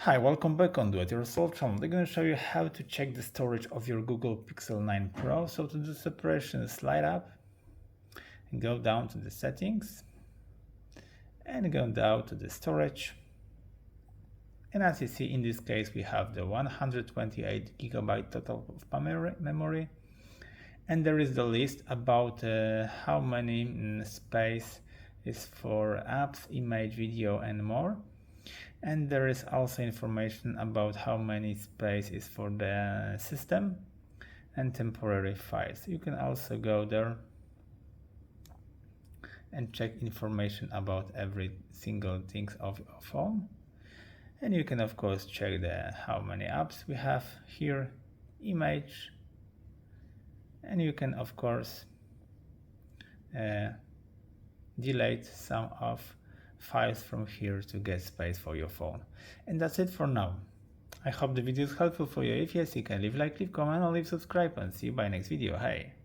Hi, welcome back on Do It Yourself channel. I'm going to show you how to check the storage of your Google Pixel 9 Pro. So to do separation, slide up and go down to the settings and go down to the storage. And as you see, in this case, we have the 128 gigabyte total of memory. And there is the list about how many space is for apps, image, video, and more. And there is also information about how many space is for the system and temporary files. You can also go there and check information about every single thing of your phone. And you can of course check how many apps we have here, image, and you can of course delete some of files from here to get space for your phone. And that's it for now. I hope the video is helpful for you. If yes, you can leave like, leave comment, or leave subscribe, and see you by next video. Hey!